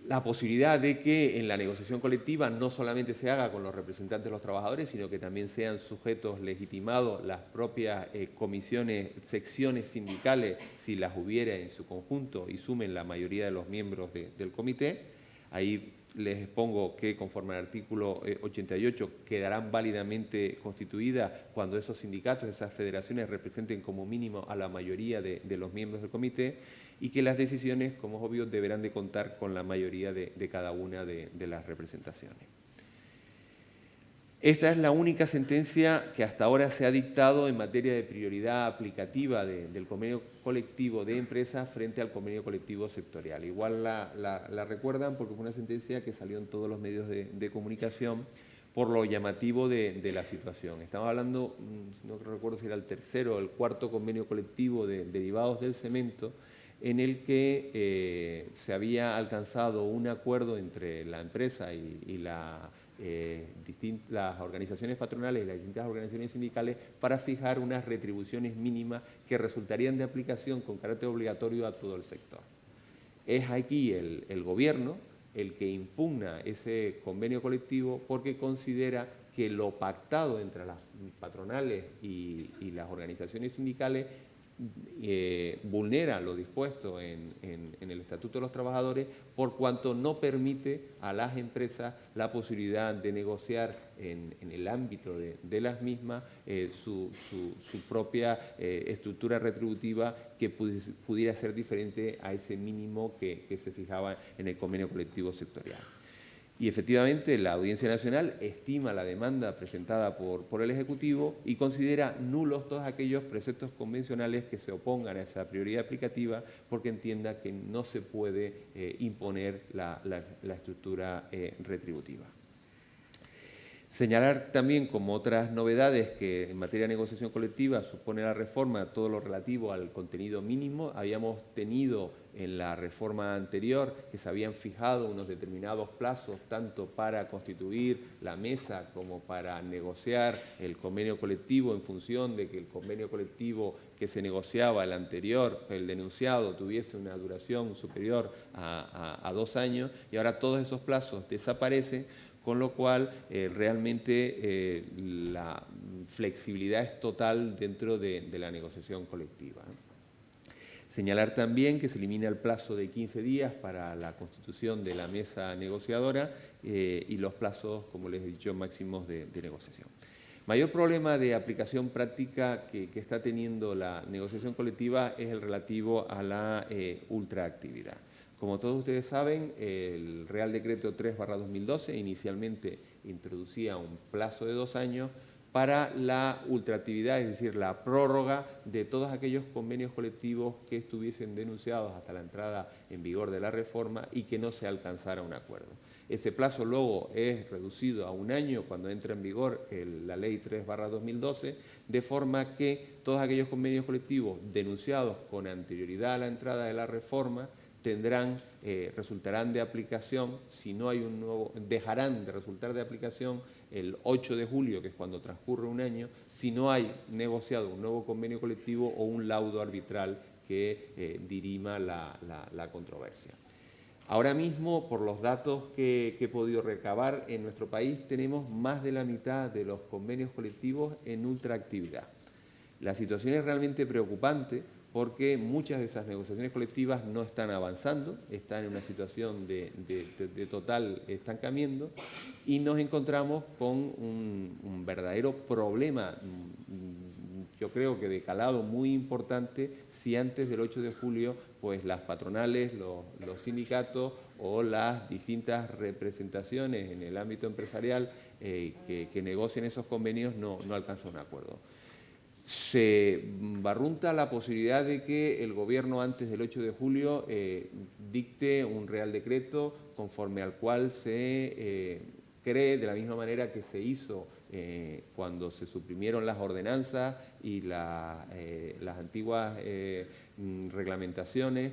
La posibilidad de que en la negociación colectiva no solamente se haga con los representantes de los trabajadores, sino que también sean sujetos legitimados las propias comisiones, secciones sindicales, si las hubiera en su conjunto y sumen la mayoría de los miembros del comité. Ahí les expongo que conforme al artículo 88 quedarán válidamente constituidas cuando esos sindicatos, esas federaciones representen como mínimo a la mayoría de los miembros del comité, y que las decisiones, como es obvio, deberán de contar con la mayoría de cada una de las representaciones. Esta es la única sentencia que hasta ahora se ha dictado en materia de prioridad aplicativa del convenio colectivo de empresas frente al convenio colectivo sectorial. Igual la recuerdan porque fue una sentencia que salió en todos los medios de comunicación por lo llamativo de la situación. Estamos hablando, no recuerdo si era el tercero o el cuarto convenio colectivo de derivados del cemento, en el que se había alcanzado un acuerdo entre la empresa y las organizaciones patronales y las distintas organizaciones sindicales para fijar unas retribuciones mínimas que resultarían de aplicación con carácter obligatorio a todo el sector. Es aquí el Gobierno el que impugna ese convenio colectivo porque considera que lo pactado entre las patronales y las organizaciones sindicales vulnera lo dispuesto en el Estatuto de los Trabajadores, por cuanto no permite a las empresas la posibilidad de negociar en el ámbito de las mismas su propia estructura retributiva que pudiera ser diferente a ese mínimo que se fijaba en el convenio colectivo sectorial. Y efectivamente la Audiencia Nacional estima la demanda presentada por el Ejecutivo y considera nulos todos aquellos preceptos convencionales que se opongan a esa prioridad aplicativa porque entienda que no se puede imponer la estructura retributiva. Señalar también como otras novedades que en materia de negociación colectiva supone la reforma todo lo relativo al contenido mínimo. Habíamos tenido en la reforma anterior que se habían fijado unos determinados plazos tanto para constituir la mesa como para negociar el convenio colectivo en función de que el convenio colectivo que se negociaba, el anterior, el denunciado, tuviese una duración superior a 2 años, y ahora todos esos plazos desaparecen, con lo cual realmente la flexibilidad es total dentro de la negociación colectiva. Señalar también que se elimina el plazo de 15 días para la constitución de la mesa negociadora y los plazos, como les he dicho, máximos de negociación. Mayor problema de aplicación práctica que está teniendo la negociación colectiva es el relativo a la ultraactividad. Como todos ustedes saben, el Real Decreto 3/2012 inicialmente introducía un plazo de 2 años para la ultraactividad, es decir, la prórroga de todos aquellos convenios colectivos que estuviesen denunciados hasta la entrada en vigor de la reforma y que no se alcanzara un acuerdo. Ese plazo luego es reducido a 1 año cuando entra en vigor la Ley 3/2012, de forma que todos aquellos convenios colectivos denunciados con anterioridad a la entrada de la reforma resultarán de aplicación, si no hay un nuevo, dejarán de resultar de aplicación el 8 de julio, que es cuando transcurre 1 año, si no hay negociado un nuevo convenio colectivo o un laudo arbitral que dirima la controversia. Ahora mismo, por los datos que he podido recabar, en nuestro país tenemos más de la mitad de los convenios colectivos en ultraactividad. La situación es realmente preocupante porque muchas de esas negociaciones colectivas no están avanzando, están en una situación de total estancamiento y nos encontramos con un verdadero problema, yo creo que de calado muy importante, si antes del 8 de julio pues las patronales, los sindicatos o las distintas representaciones en el ámbito empresarial que negocien esos convenios no alcanzan un acuerdo. Se barrunta la posibilidad de que el Gobierno antes del 8 de julio dicte un Real Decreto conforme al cual se cree, de la misma manera que se hizo cuando se suprimieron las ordenanzas y las antiguas reglamentaciones,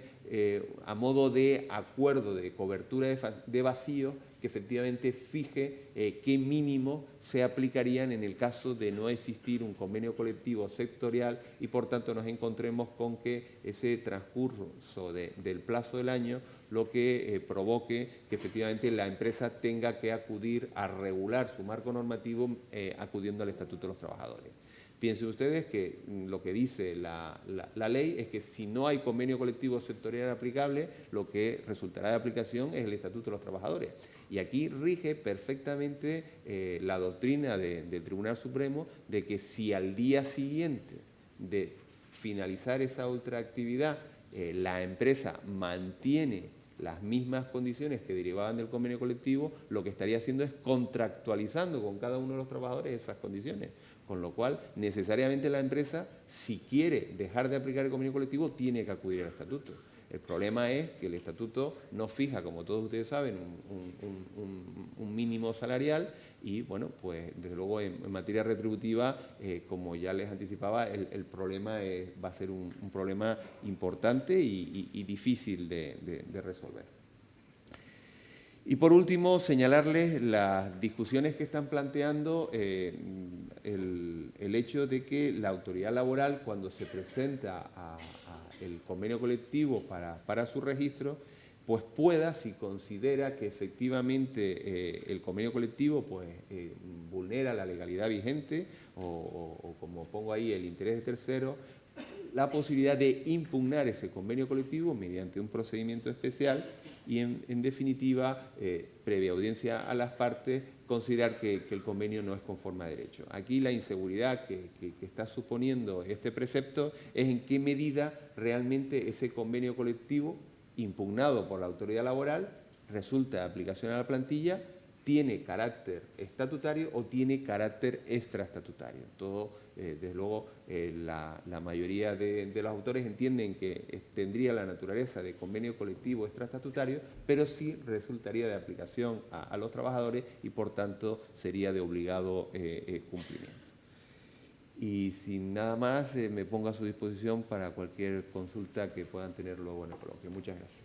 a modo de acuerdo de cobertura de vacío, que efectivamente fije qué mínimo se aplicarían en el caso de no existir un convenio colectivo sectorial y por tanto nos encontremos con que ese transcurso del plazo del año lo que provoque que efectivamente la empresa tenga que acudir a regular su marco normativo acudiendo al Estatuto de los Trabajadores. Piensen ustedes que lo que dice la ley es que si no hay convenio colectivo sectorial aplicable, lo que resultará de aplicación es el Estatuto de los Trabajadores. Y aquí rige perfectamente la doctrina del Tribunal Supremo de que si al día siguiente de finalizar esa ultraactividad la empresa mantiene las mismas condiciones que derivaban del convenio colectivo, lo que estaría haciendo es contractualizando con cada uno de los trabajadores esas condiciones. Con lo cual, necesariamente la empresa, si quiere dejar de aplicar el convenio colectivo, tiene que acudir al estatuto. El problema es que el estatuto no fija, como todos ustedes saben, un mínimo salarial y, bueno, pues desde luego en materia retributiva, como ya les anticipaba, el problema va a ser un problema importante y difícil de resolver. Y por último, señalarles las discusiones que están planteando el hecho de que la autoridad laboral, cuando se presenta el convenio colectivo para su registro, pues pueda, si considera que efectivamente el convenio colectivo pues, vulnera la legalidad vigente o como pongo ahí, el interés de terceros, la posibilidad de impugnar ese convenio colectivo mediante un procedimiento especial y, en definitiva, previa audiencia a las partes, considerar que el convenio no es conforme a derecho. Aquí la inseguridad que está suponiendo este precepto es en qué medida realmente ese convenio colectivo impugnado por la autoridad laboral resulta de aplicación a la plantilla, tiene carácter estatutario o tiene carácter extraestatutario. Todo, desde luego, la mayoría de los autores entienden que tendría la naturaleza de convenio colectivo extraestatutario, pero sí resultaría de aplicación a los trabajadores y, por tanto, sería de obligado cumplimiento. Y sin nada más, me pongo a su disposición para cualquier consulta que puedan tener luego en el coloquio. Muchas gracias.